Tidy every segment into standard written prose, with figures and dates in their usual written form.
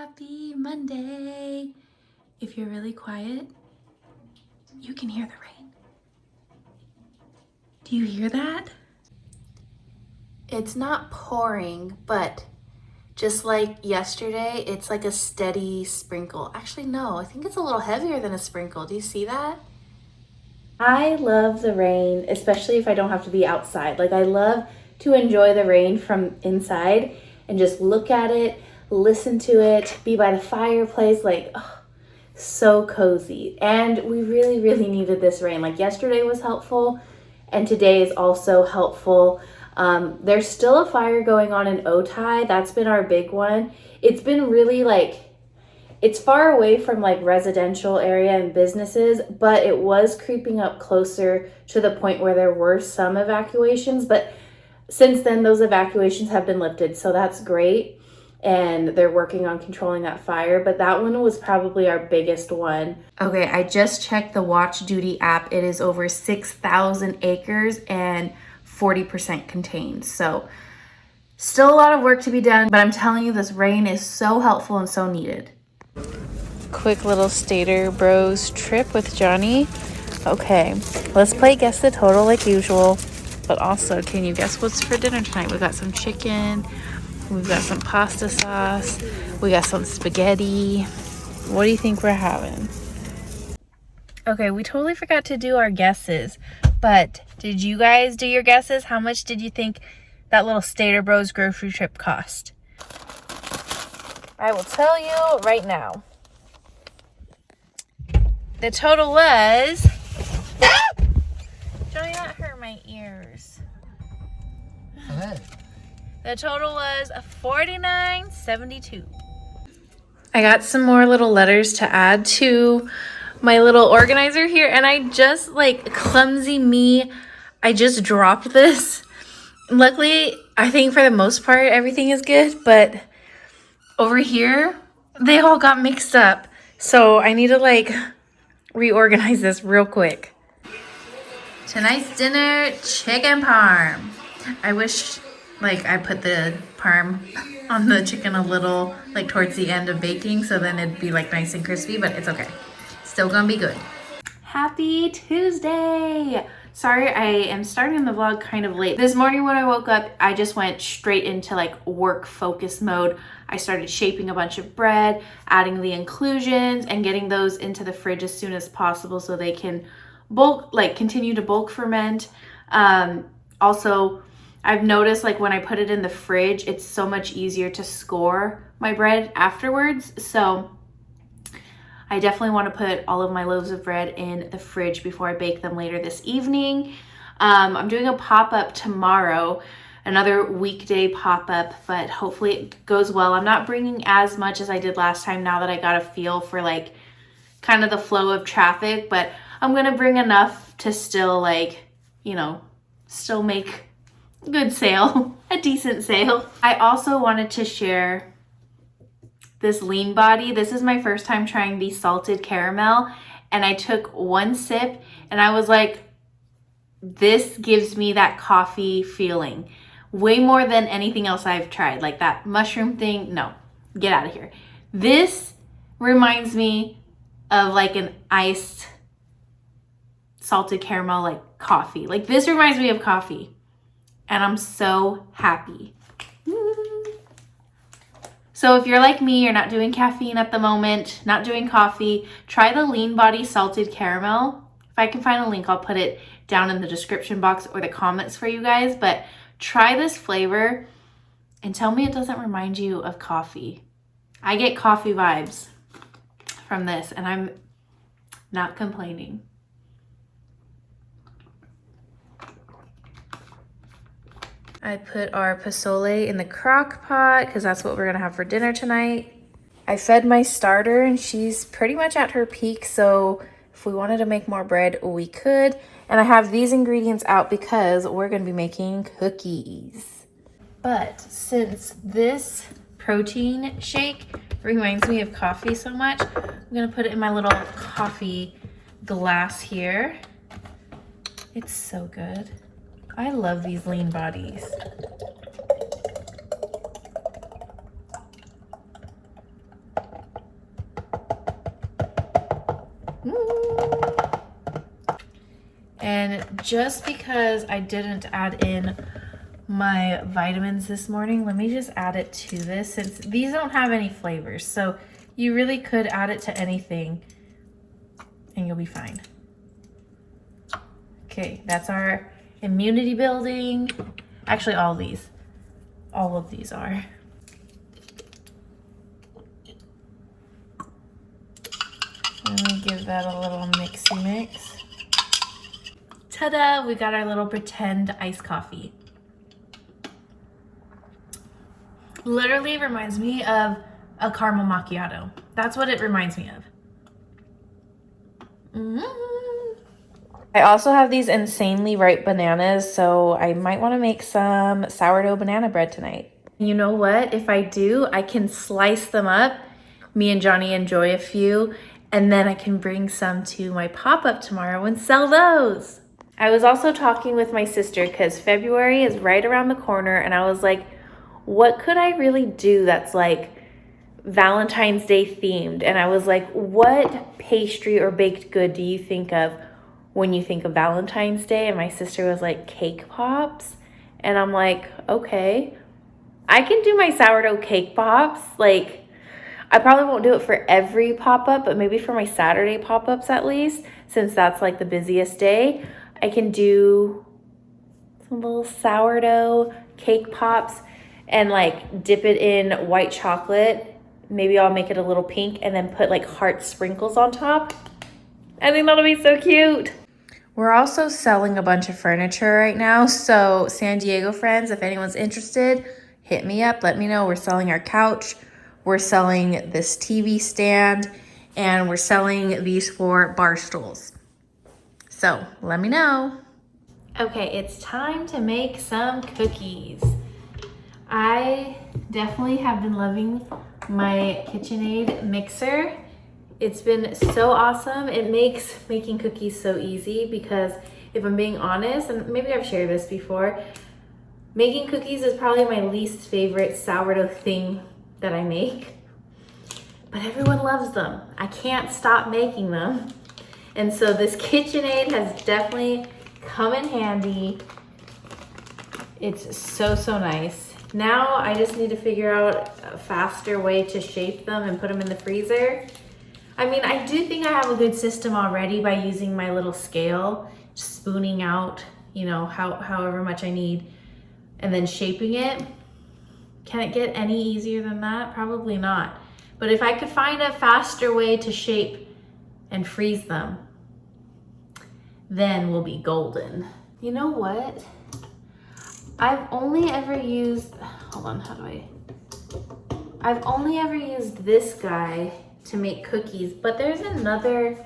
Happy Monday. If you're really quiet, you can hear the rain. Do you hear that? It's not pouring, but just like yesterday, it's like a steady sprinkle. Actually, no, I think it's a little heavier than a sprinkle. Do you see that? I love the rain, especially if I don't have to be outside. Like, I love to enjoy the rain from inside and just look at it, listen to it, be by the fireplace, like, oh, so cozy. And we really, really needed this rain. Like, yesterday was helpful, and today is also helpful. There's still a fire going on in Otay. That's been our big one. It's been really like, it's far away from like residential area and businesses, but it was creeping up closer to the point where there were some evacuations. But since then, those evacuations have been lifted, so that's great. And they're working on controlling that fire, but that one was probably our biggest one. Okay, I just checked the Watch Duty app. It is over 6,000 acres and 40% contained. So still a lot of work to be done, but I'm telling you, this rain is so helpful and so needed. Quick little Stater Bros trip with Johnny. Okay, let's play Guess the Total like usual. But also, can you guess what's for dinner tonight? We got some chicken. We've got some pasta sauce. We got some spaghetti. What do you think we're having? Okay, we totally forgot to do our guesses. But did you guys do your guesses? How much did you think that little Stater Bros grocery trip cost? I will tell you right now. The total was... Johnny, that hurt my ears. Okay. The total was $49.72. I got some more little letters to add to my little organizer here, and I just, like, clumsy me, I just dropped this. Luckily, I think for the most part, everything is good, but over here, they all got mixed up. So I need to, like, reorganize this real quick. Tonight's dinner, chicken parm. I wish, like, I put the parm on the chicken a little, like, towards the end of baking, so then it'd be, like, nice and crispy, but it's okay. Still gonna be good. Happy Tuesday! Sorry, I am starting the vlog kind of late. This morning when I woke up, I just went straight into, like, work focus mode. I started shaping a bunch of bread, adding the inclusions, and getting those into the fridge as soon as possible so they can continue to bulk ferment. Also, I've noticed, like, when I put it in the fridge, it's so much easier to score my bread afterwards. So I definitely want to put all of my loaves of bread in the fridge before I bake them later this evening. I'm doing a pop-up tomorrow, another weekday pop-up, but hopefully it goes well. I'm not bringing as much as I did last time now that I got a feel for, like, kind of the flow of traffic, but I'm going to bring enough to still, like, you know, still make good sale, a decent sale. I also wanted to share this lean body. This is my first time trying the salted caramel, and I took one sip and I was like, this gives me that coffee feeling way more than anything else I've tried. Like that mushroom thing, no, get out of here. This reminds me of like an iced salted caramel, like coffee. Like this reminds me of coffee, and I'm so happy. So if you're like me, you're not doing caffeine at the moment, not doing coffee, try the Lean Body Salted Caramel. If I can find a link, I'll put it down in the description box or the comments for you guys. But try this flavor and tell me it doesn't remind you of coffee. I get coffee vibes from this, and I'm not complaining. I put our pozole in the crock pot because that's what we're gonna have for dinner tonight. I fed my starter and she's pretty much at her peak, so if we wanted to make more bread, we could. And I have these ingredients out because we're gonna be making cookies. But since this protein shake reminds me of coffee so much, I'm gonna put it in my little coffee glass here. It's so good. I love these lean bodies. And just because I didn't add in my vitamins this morning, let me just add it to this since these don't have any flavors. So you really could add it to anything and you'll be fine. Okay, that's our immunity building. Actually, all of these are. Let me give that a little mixy mix. Ta-da, we got our little pretend iced coffee. Literally reminds me of a caramel macchiato. That's what it reminds me of. I also have these insanely ripe bananas, so I might want to make some sourdough banana bread tonight. You know what? If I do, I can slice them up. Me and Johnny enjoy a few, and then I can bring some to my pop-up tomorrow and sell those. I was also talking with my sister because February is right around the corner, and I was like, what could I really do that's like Valentine's Day themed? And I was like, what pastry or baked good do you think of when you think of Valentine's Day? And my sister was like, cake pops. And I'm like, okay, I can do my sourdough cake pops. Like, I probably won't do it for every pop-up, but maybe for my Saturday pop-ups at least, since that's like the busiest day, I can do some little sourdough cake pops and like dip it in white chocolate. Maybe I'll make it a little pink and then put like heart sprinkles on top. I think that'll be so cute. We're also selling a bunch of furniture right now. So San Diego friends, if anyone's interested, hit me up. Let me know. We're selling our couch. We're selling this TV stand. And we're selling these 4 bar stools. So let me know. Okay, it's time to make some cookies. I definitely have been loving my KitchenAid mixer. It's been so awesome. It makes making cookies so easy because if I'm being honest, and maybe I've shared this before, making cookies is probably my least favorite sourdough thing that I make, but everyone loves them. I can't stop making them. And so this KitchenAid has definitely come in handy. It's so, so nice. Now I just need to figure out a faster way to shape them and put them in the freezer. I mean, I do think I have a good system already by using my little scale, just spooning out, you know, however much I need, and then shaping it. Can it get any easier than that? Probably not. But if I could find a faster way to shape and freeze them, then we'll be golden. You know what? I've only ever used, hold on, I've only ever used this guy to make cookies, but there's another,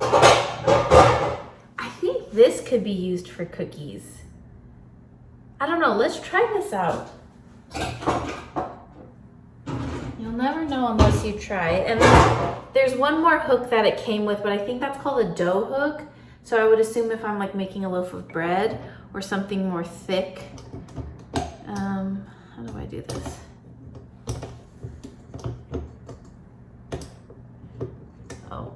I think this could be used for cookies. I don't know, let's try this out. You'll never know unless you try it. And then there's one more hook that it came with, but I think that's called a dough hook. So I would assume if I'm like making a loaf of bread or something more thick. How do I do this? Oh.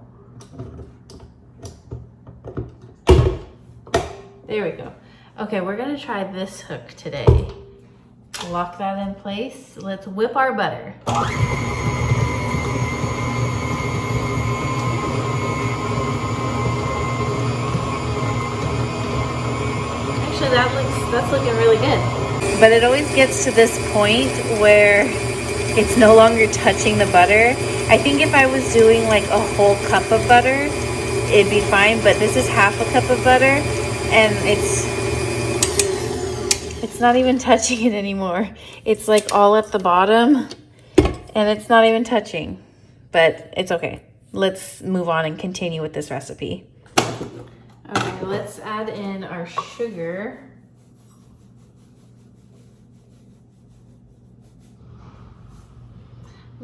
There we go. Okay, we're gonna try this hook today. Lock that in place. Let's whip our butter. That's looking really good. But it always gets to this point where it's no longer touching the butter. I think if I was doing like a whole cup of butter, it'd be fine, but this is half a cup of butter and it's not even touching it anymore. It's like all at the bottom and it's not even touching, but it's okay. Let's move on and continue with this recipe. Okay, let's add in our sugar.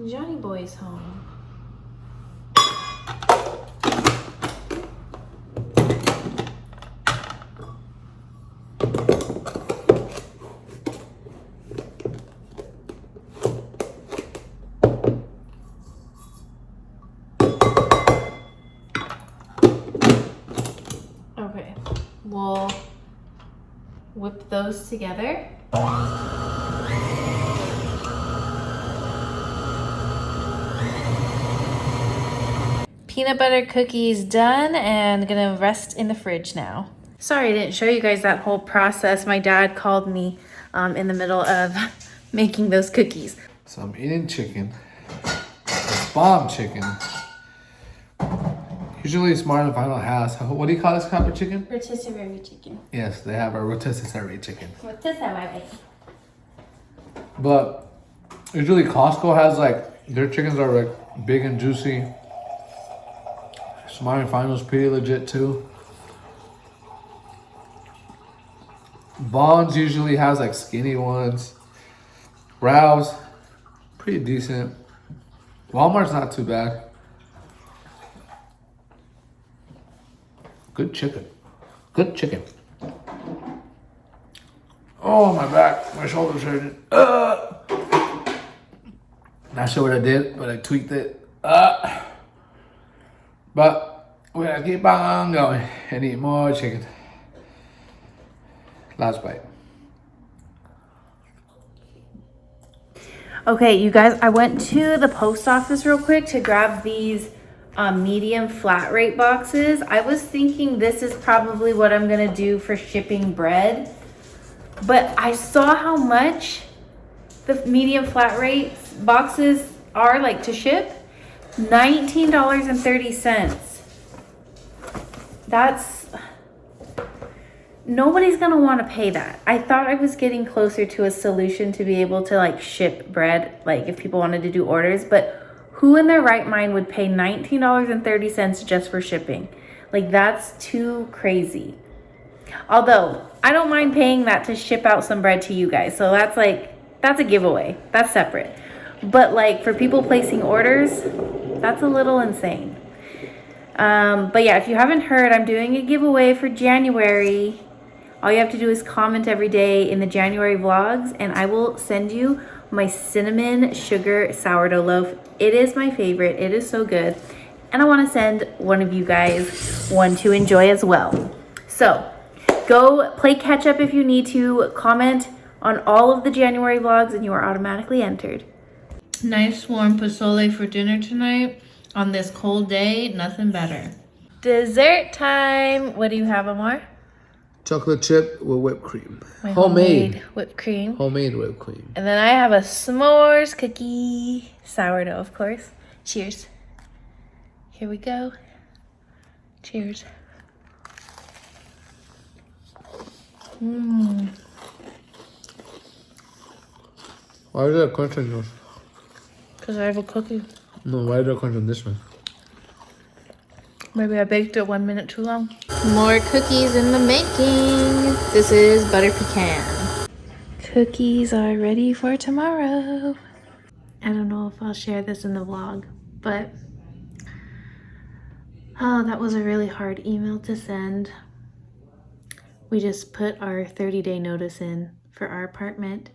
Johnny Boy's home. whip those together. Peanut butter cookies done and gonna rest in the fridge now. Sorry I didn't show you guys that whole process. My dad called me in the middle of making those cookies. So I'm eating chicken. It's bomb chicken. Usually Smart and Final has, what do you call this kind of chicken? Rotisserie chicken. Yes, they have a rotisserie chicken. Rotisserie. But usually Costco has like, their chickens are like big and juicy. Smart and Final's pretty legit too. Vons usually has like skinny ones. Ralph's pretty decent. Walmart's not too bad. Good chicken. Good chicken. Oh, my back. My shoulder's hurting. Not sure what I did, but I tweaked it. But we're gonna keep on going and eat more chicken. Last bite. Okay, you guys, I went to the post office real quick to grab these medium flat rate boxes. I was thinking this is probably what I'm gonna do for shipping bread, but I saw how much the medium flat rate boxes are like to ship. $19.30. That's, nobody's gonna want to pay that. I thought I was getting closer to a solution to be able to like ship bread, like if people wanted to do orders, but who in their right mind would pay $19.30 just for shipping? Like, that's too crazy. Although I don't mind paying that to ship out some bread to you guys, so that's a giveaway. That's separate. But like for people placing orders, that's a little insane. But yeah, if you haven't heard, I'm doing a giveaway for January. All you have to do is comment every day in the January vlogs, and I will send you my cinnamon sugar sourdough loaf. It is my favorite. It is so good. And I want to send one of you guys one to enjoy as well. So go play catch up if you need to. Comment on all of the January vlogs and you are automatically entered. Nice warm pozole for dinner tonight. On this cold day, nothing better. Dessert time. What do you have, Amar? Chocolate chip with whipped cream. My homemade whipped cream. Homemade whipped cream. And then I have a s'mores cookie. Sourdough, of course. Cheers. Here we go. Cheers. Mmm. Why is there a crunch on yours? Because I have a cookie. No, why is there a crunch on this one? Maybe I baked it 1 minute too long. More cookies in the making. This is butter pecan. Cookies are ready for tomorrow. I don't know if I'll share this in the vlog, but oh, that was a really hard email to send. We just put our 30-day notice in for our apartment.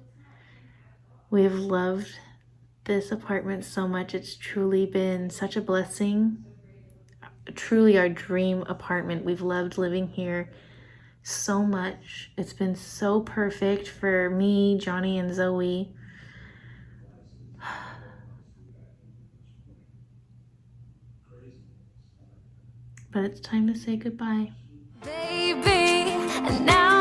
We have loved this apartment so much. It's truly been such a blessing. Truly our dream apartment. We've loved living here so much. It's been so perfect for me, Johnny, and Zoe. But it's time to say goodbye. Baby, and now